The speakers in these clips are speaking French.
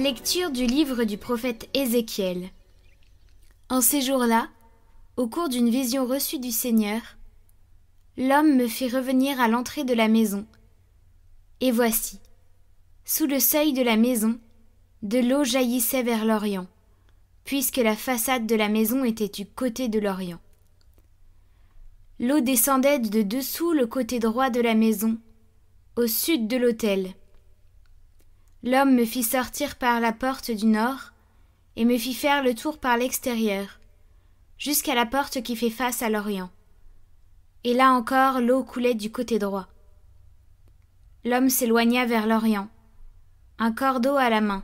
Lecture du livre du prophète Ézéchiel. En ces jours-là, au cours d'une vision reçue du Seigneur, l'homme me fit revenir à l'entrée de la maison. Et voici, sous le seuil de la maison, de l'eau jaillissait vers l'Orient, puisque la façade de la maison était du côté de l'Orient. L'eau descendait de dessous le côté droit de la maison, au sud de l'autel. L'homme me fit sortir par la porte du nord et me fit faire le tour par l'extérieur, jusqu'à la porte qui fait face à l'Orient. Et là encore l'eau coulait du côté droit. L'homme s'éloigna vers l'Orient, un cordeau à la main,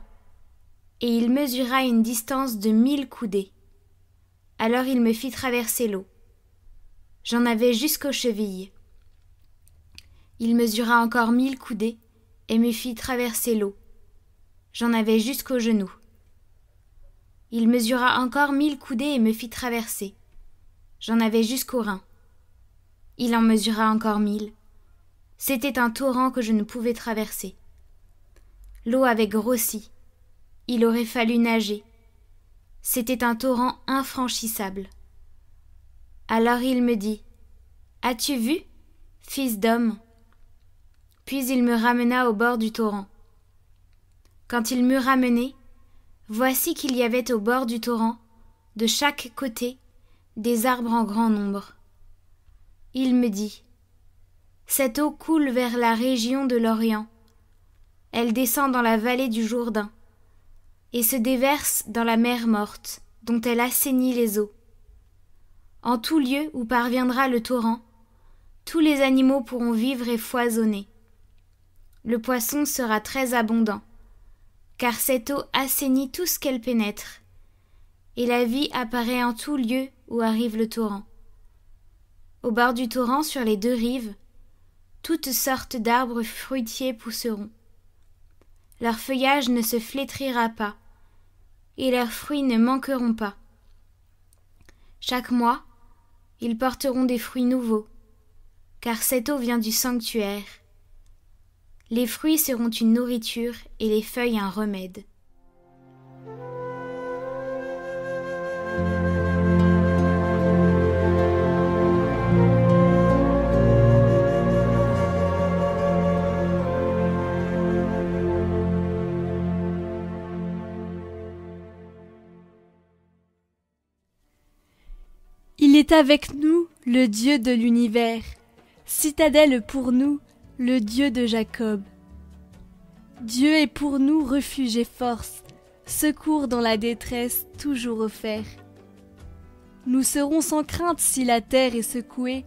et il mesura une distance de 1000 coudées. Alors il me fit traverser l'eau. J'en avais jusqu'aux chevilles. Il mesura encore 1000 coudées et me fit traverser l'eau. J'en avais jusqu'aux genoux. Il mesura encore 1000 coudées et me fit traverser. J'en avais jusqu'aux reins. Il en mesura encore 1000. C'était un torrent que je ne pouvais traverser. L'eau avait grossi. Il aurait fallu nager. C'était un torrent infranchissable. Alors il me dit : « As-tu vu, fils d'homme ? » Puis il me ramena au bord du torrent. Quand il m'eut ramené, voici qu'il y avait au bord du torrent, de chaque côté, des arbres en grand nombre. Il me dit : « Cette eau coule vers la région de l'Orient. Elle descend dans la vallée du Jourdain et se déverse dans la mer morte, dont elle assainit les eaux. En tout lieu où parviendra le torrent, tous les animaux pourront vivre et foisonner. Le poisson sera très abondant, car cette eau assainit tout ce qu'elle pénètre, et la vie apparaît en tout lieu où arrive le torrent. Au bord du torrent, sur les deux rives, toutes sortes d'arbres fruitiers pousseront. Leur feuillage ne se flétrira pas, et leurs fruits ne manqueront pas. Chaque mois, ils porteront des fruits nouveaux, car cette eau vient du sanctuaire. Les fruits seront une nourriture et les feuilles un remède. Il est avec nous, le Dieu de l'univers, citadelle pour nous, le Dieu de Jacob. Dieu est pour nous refuge et force, secours dans la détresse toujours offert. Nous serons sans crainte si la terre est secouée,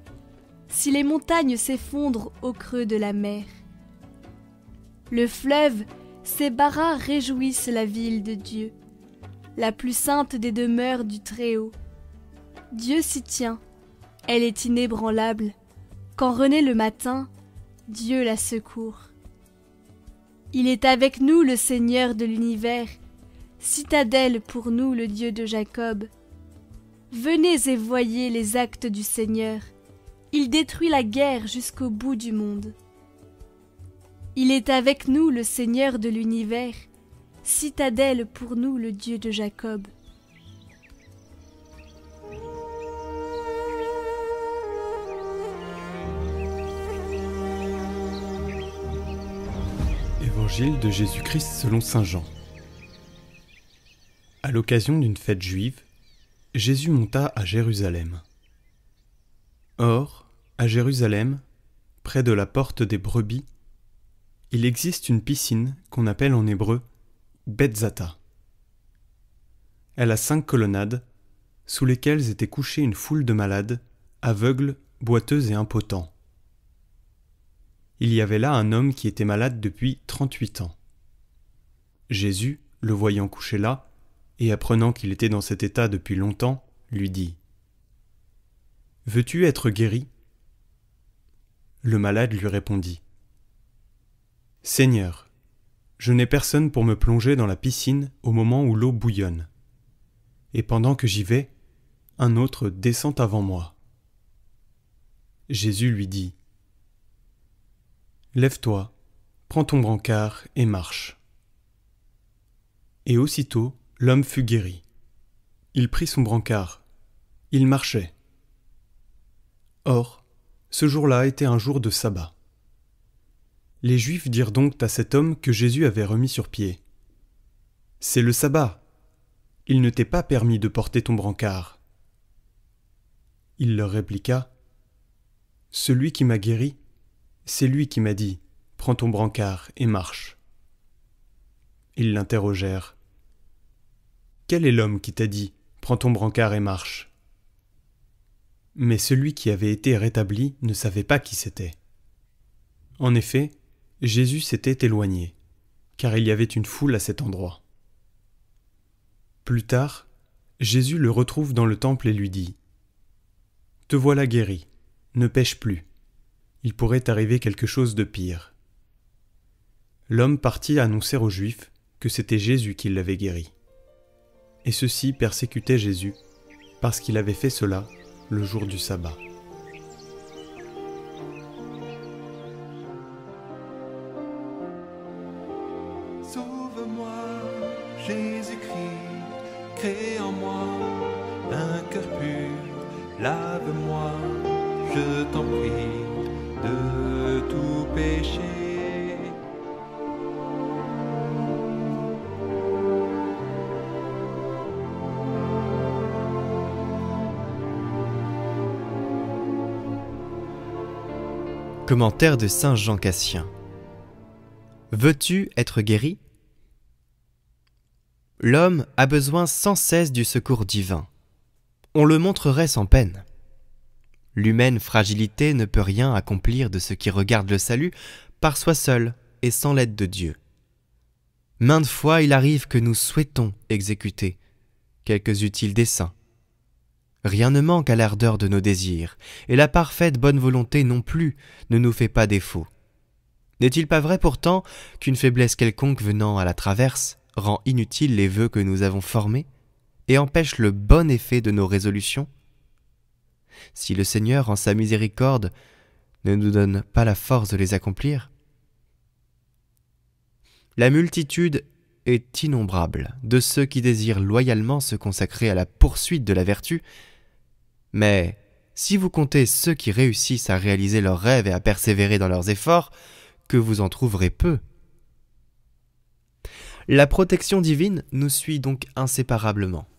si les montagnes s'effondrent au creux de la mer. Le fleuve, ses barras réjouissent la ville de Dieu, la plus sainte des demeures du Très-Haut. Dieu s'y tient, elle est inébranlable. Quand renaît le matin, Dieu la secourt. Il est avec nous le Seigneur de l'univers, citadelle pour nous le Dieu de Jacob. Venez et voyez les actes du Seigneur, il détruit la guerre jusqu'au bout du monde. Il est avec nous le Seigneur de l'univers, citadelle pour nous le Dieu de Jacob. Évangile de Jésus-Christ selon saint Jean. À l'occasion d'une fête juive, Jésus monta à Jérusalem. Or, à Jérusalem, près de la porte des brebis, il existe une piscine qu'on appelle en hébreu Betzata. Elle a 5 colonnades, sous lesquelles était couchée une foule de malades, aveugles, boiteux et impotents. Il y avait là un homme qui était malade depuis 38 ans. Jésus, le voyant couché là, et apprenant qu'il était dans cet état depuis longtemps, lui dit : « Veux-tu être guéri ? » Le malade lui répondit : « Seigneur, je n'ai personne pour me plonger dans la piscine au moment où l'eau bouillonne. Et pendant que j'y vais, un autre descend avant moi. » Jésus lui dit : « Lève-toi, prends ton brancard et marche. » Et aussitôt, l'homme fut guéri. Il prit son brancard. Il marchait. Or, ce jour-là était un jour de sabbat. Les Juifs dirent donc à cet homme que Jésus avait remis sur pied. « C'est le sabbat. Il ne t'est pas permis de porter ton brancard. » Il leur répliqua, « Celui qui m'a guéri, c'est lui qui m'a dit, « Prends ton brancard et marche. » Ils l'interrogèrent. « Quel est l'homme qui t'a dit, « Prends ton brancard et marche » ?» Mais celui qui avait été rétabli ne savait pas qui c'était. En effet, Jésus s'était éloigné, car il y avait une foule à cet endroit. Plus tard, Jésus le retrouve dans le temple et lui dit « Te voilà guéri, ne pêche plus. Il pourrait t'arriver quelque chose de pire. » L'homme partit annoncer aux Juifs que c'était Jésus qui l'avait guéri. Et ceux-ci persécutaient Jésus, parce qu'il avait fait cela le jour du sabbat. Sauve-moi, Jésus-Christ, crée en moi un cœur pur, lave-moi, je t'en prie, de tout péché. Commentaire de saint Jean Cassien. Veux-tu être guéri ? L'homme a besoin sans cesse du secours divin. On le montrerait sans peine. L'humaine fragilité ne peut rien accomplir de ce qui regarde le salut par soi seul et sans l'aide de Dieu. Maintes fois il arrive que nous souhaitons exécuter quelques utiles desseins. Rien ne manque à l'ardeur de nos désirs, et la parfaite bonne volonté non plus ne nous fait pas défaut. N'est-il pas vrai pourtant qu'une faiblesse quelconque venant à la traverse rend inutiles les vœux que nous avons formés et empêche le bon effet de nos résolutions ? Si le Seigneur, en sa miséricorde, ne nous donne pas la force de les accomplir ? La multitude est innombrable de ceux qui désirent loyalement se consacrer à la poursuite de la vertu, mais si vous comptez ceux qui réussissent à réaliser leurs rêves et à persévérer dans leurs efforts, que vous en trouverez peu. La protection divine nous suit donc inséparablement.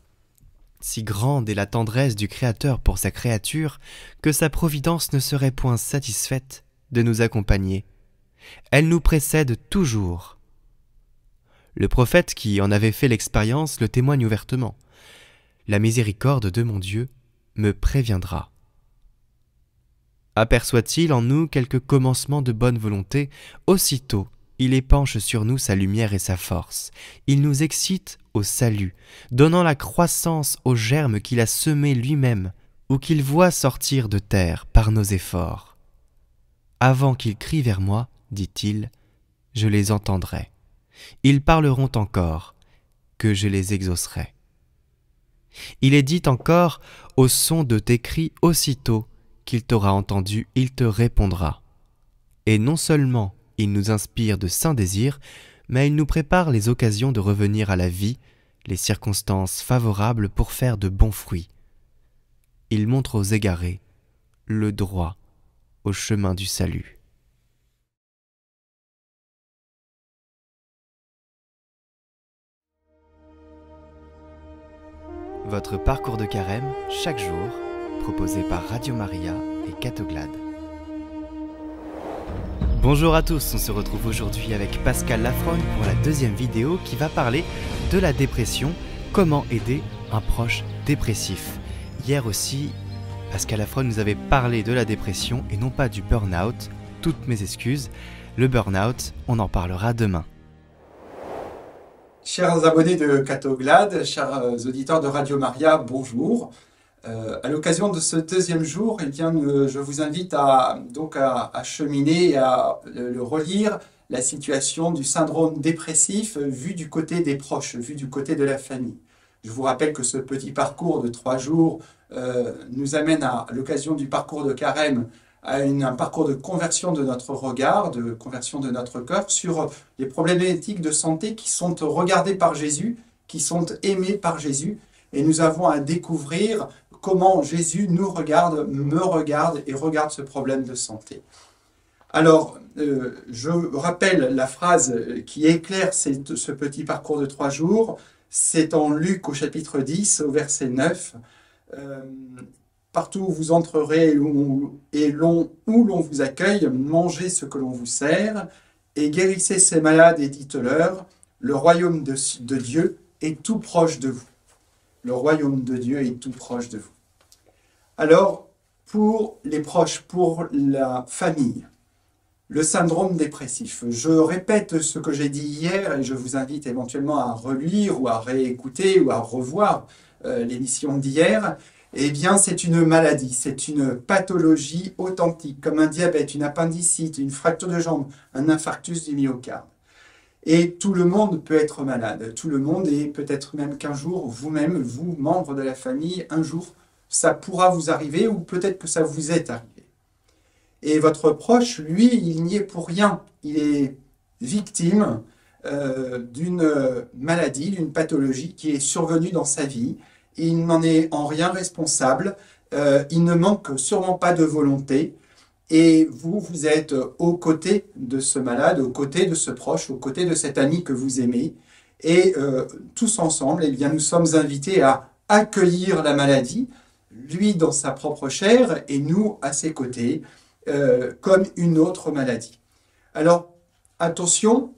Si grande est la tendresse du Créateur pour sa créature, que sa providence ne serait point satisfaite de nous accompagner. Elle nous précède toujours. Le prophète qui en avait fait l'expérience le témoigne ouvertement. La miséricorde de mon Dieu me préviendra. Aperçoit-il en nous quelque commencement de bonne volonté, aussitôt il épanche sur nous sa lumière et sa force. Il nous excite au salut, donnant la croissance aux germes qu'il a semés lui-même ou qu'il voit sortir de terre par nos efforts. Avant qu'ils crient vers moi, dit-il, je les entendrai. Ils parleront encore, que je les exaucerai. Il est dit encore, au son de tes cris, aussitôt qu'il t'aura entendu, il te répondra. Et non seulement il nous inspire de saints désirs, mais il nous prépare les occasions de revenir à la vie, les circonstances favorables pour faire de bons fruits. Il montre aux égarés le droit au chemin du salut. Votre parcours de carême, chaque jour, proposé par Radio Maria et Catoglade. Bonjour à tous, on se retrouve aujourd'hui avec Pascal Lafrogne pour la deuxième vidéo qui va parler de la dépression, comment aider un proche dépressif. Hier aussi, Pascal Lafrogne nous avait parlé de la dépression et non pas du burn-out. Toutes mes excuses, le burn-out, on en parlera demain. Chers abonnés de Catoglade, chers auditeurs de Radio Maria, bonjour. À l'occasion de ce deuxième jour, eh bien, je vous invite à cheminer et à le relire la situation du syndrome dépressif vu du côté des proches, vu du côté de la famille. Je vous rappelle que ce petit parcours de 3 jours nous amène à l'occasion du parcours de carême à un parcours de conversion de notre regard, de conversion de notre cœur sur les problématiques de santé qui sont regardées par Jésus, qui sont aimées par Jésus. Et nous avons à découvrir comment Jésus nous regarde, me regarde et regarde ce problème de santé. Alors, je rappelle la phrase qui éclaire ce petit parcours de 3 jours. C'est en Luc au chapitre 10, au verset 9. Partout où vous entrerez et où l'on vous accueille, mangez ce que l'on vous sert et guérissez ces malades et dites-leur, le royaume de Dieu est tout proche de vous. Le royaume de Dieu est tout proche de vous. Alors, pour les proches, pour la famille, le syndrome dépressif. Je répète ce que j'ai dit hier et je vous invite éventuellement à relire ou à réécouter ou à revoir l'émission d'hier. Eh bien, c'est une maladie, c'est une pathologie authentique, comme un diabète, une appendicite, une fracture de jambe, un infarctus du myocarde. Et tout le monde peut être malade, tout le monde, et peut-être même qu'un jour, vous-même, vous, membre de la famille, un jour, ça pourra vous arriver ou peut-être que ça vous est arrivé. Et votre proche, lui, il n'y est pour rien. Il est victime d'une maladie, d'une pathologie qui est survenue dans sa vie. Il n'en est en rien responsable. Il ne manque sûrement pas de volonté. Et vous êtes aux côtés de ce malade, aux côtés de ce proche, aux côtés de cet ami que vous aimez. Et tous ensemble, eh bien, nous sommes invités à accueillir la maladie, lui dans sa propre chair et nous à ses côtés, comme une autre maladie. Alors, attention,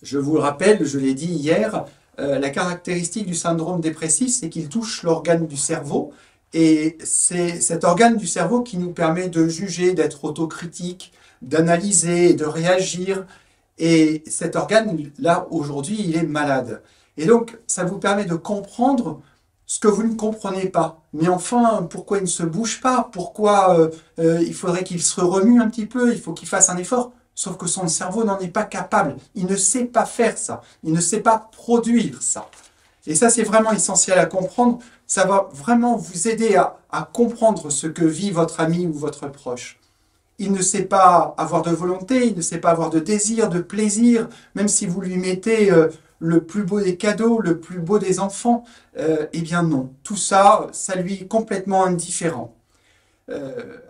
je vous le rappelle, je l'ai dit hier, la caractéristique du syndrome dépressif, c'est qu'il touche l'organe du cerveau, et c'est cet organe du cerveau qui nous permet de juger, d'être autocritique, d'analyser, de réagir, et cet organe, là, aujourd'hui, il est malade. Et donc, ça vous permet de comprendre ce que vous ne comprenez pas. Mais enfin, pourquoi il ne se bouge pas? Pourquoi il faudrait qu'il se remue un petit peu? Il faut qu'il fasse un effort. Sauf que son cerveau n'en est pas capable. Il ne sait pas faire ça. Il ne sait pas produire ça. Et ça, c'est vraiment essentiel à comprendre. Ça va vraiment vous aider à comprendre ce que vit votre ami ou votre proche. Il ne sait pas avoir de volonté, il ne sait pas avoir de désir, de plaisir, même si vous lui mettez le plus beau des cadeaux, le plus beau des enfants, eh bien non. Tout ça, ça lui est complètement indifférent.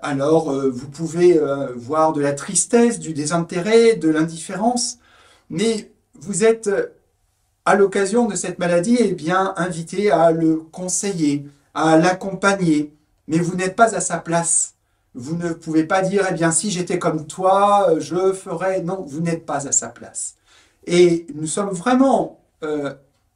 Alors, vous pouvez voir de la tristesse, du désintérêt, de l'indifférence, mais vous êtes, à l'occasion de cette maladie, eh bien, invité à le conseiller, à l'accompagner, mais vous n'êtes pas à sa place. Vous ne pouvez pas dire, eh bien, si j'étais comme toi, je ferais... Non, vous n'êtes pas à sa place. Et nous sommes vraiment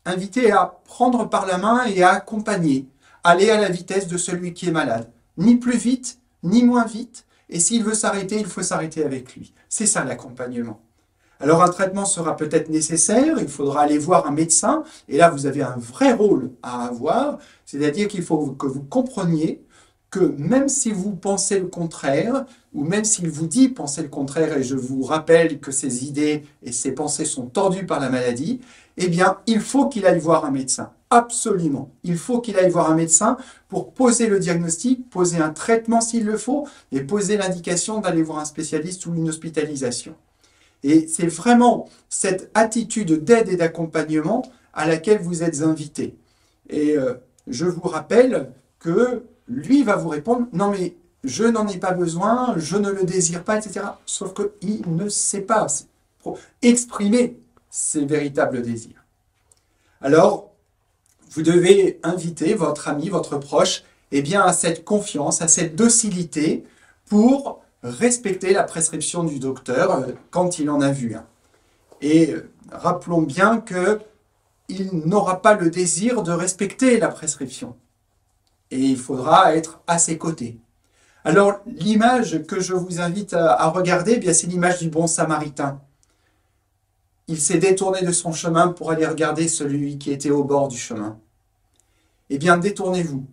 invités à prendre par la main et à accompagner, aller à la vitesse de celui qui est malade. Ni plus vite, ni moins vite. Et s'il veut s'arrêter, il faut s'arrêter avec lui. C'est ça l'accompagnement. Alors un traitement sera peut-être nécessaire, il faudra aller voir un médecin. Et là, vous avez un vrai rôle à avoir. C'est-à-dire qu'il faut que vous compreniez que même si vous pensez le contraire, ou même s'il vous dit penser le contraire, et je vous rappelle que ces idées et ces pensées sont tordues par la maladie, eh bien, il faut qu'il aille voir un médecin. Absolument. Il faut qu'il aille voir un médecin pour poser le diagnostic, poser un traitement s'il le faut, et poser l'indication d'aller voir un spécialiste ou une hospitalisation. Et c'est vraiment cette attitude d'aide et d'accompagnement à laquelle vous êtes invités. Et je vous rappelle que lui va vous répondre « Non mais je n'en ai pas besoin, je ne le désire pas, etc. » Sauf qu'il ne sait pas exprimer ses véritables désirs. Alors, vous devez inviter votre ami, votre proche, eh bien, à cette confiance, à cette docilité pour respecter la prescription du docteur quand il en a vu un. Et rappelons bien qu'il n'aura pas le désir de respecter la prescription. Et il faudra être à ses côtés. Alors, l'image que je vous invite à regarder, eh bien, c'est l'image du bon samaritain. Il s'est détourné de son chemin pour aller regarder celui qui était au bord du chemin. Eh bien, détournez-vous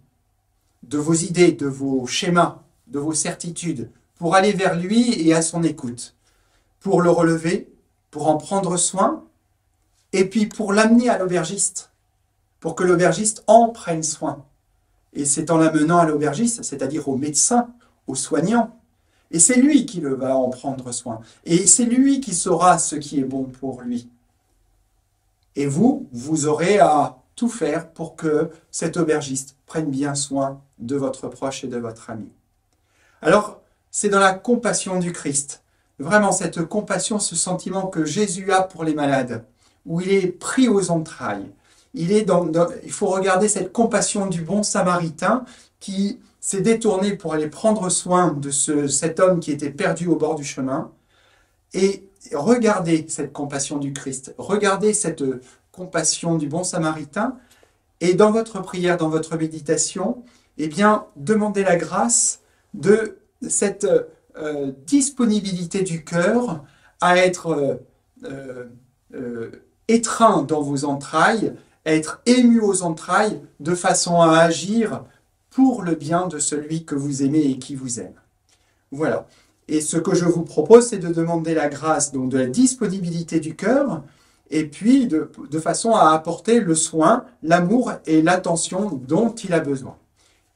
de vos idées, de vos schémas, de vos certitudes, pour aller vers lui et à son écoute, pour le relever, pour en prendre soin, et puis pour l'amener à l'aubergiste, pour que l'aubergiste en prenne soin. Et c'est en l'amenant à l'aubergiste, c'est-à-dire au médecin, au soignant, Et c'est lui qui va en prendre soin. Et c'est lui qui saura ce qui est bon pour lui. Et vous aurez à tout faire pour que cet aubergiste prenne bien soin de votre proche et de votre ami. Alors, c'est dans la compassion du Christ, vraiment cette compassion, ce sentiment que Jésus a pour les malades, où il est pris aux entrailles. Il faut regarder cette compassion du bon samaritain qui s'est détourné pour aller prendre soin de cet homme qui était perdu au bord du chemin. Et regardez cette compassion du Christ, regardez cette compassion du bon samaritain, et dans votre prière, dans votre méditation, eh bien, demandez la grâce de cette disponibilité du cœur à être étreint dans vos entrailles, à être ému aux entrailles, de façon à agir pour le bien de celui que vous aimez et qui vous aime. Voilà. Et ce que je vous propose, c'est de demander la grâce, donc de la disponibilité du cœur, et puis de façon à apporter le soin, l'amour et l'attention dont il a besoin.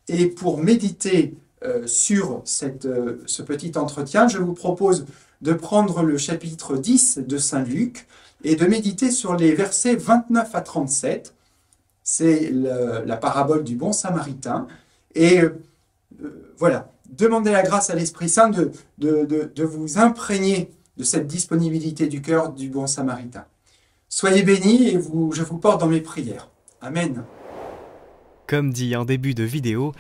Et pour méditer sur ce petit entretien, je vous propose de prendre le chapitre 10 de Saint Luc et de méditer sur les versets 29 à 37. C'est la parabole du bon samaritain. Et voilà, demandez la grâce à l'Esprit Saint de vous imprégner de cette disponibilité du cœur du bon samaritain. Soyez bénis et je vous porte dans mes prières. Amen. Comme dit en début de vidéo,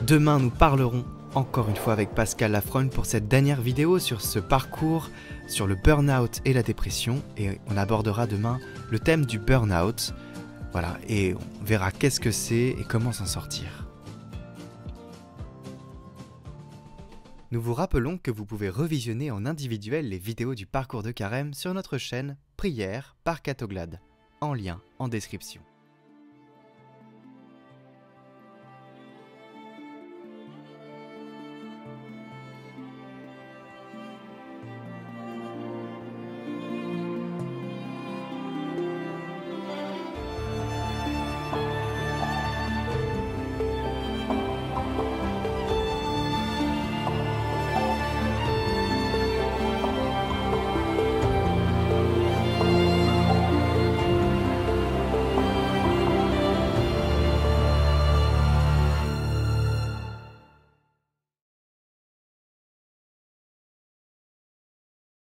demain nous parlerons encore une fois avec Pascal Lafrogne pour cette dernière vidéo sur ce parcours, sur le burn-out et la dépression. Et on abordera demain le thème du burn-out. Voilà, et on verra qu'est-ce que c'est et comment s'en sortir. Nous vous rappelons que vous pouvez revisionner en individuel les vidéos du parcours de Carême sur notre chaîne Prière par Catoglade, en lien en description.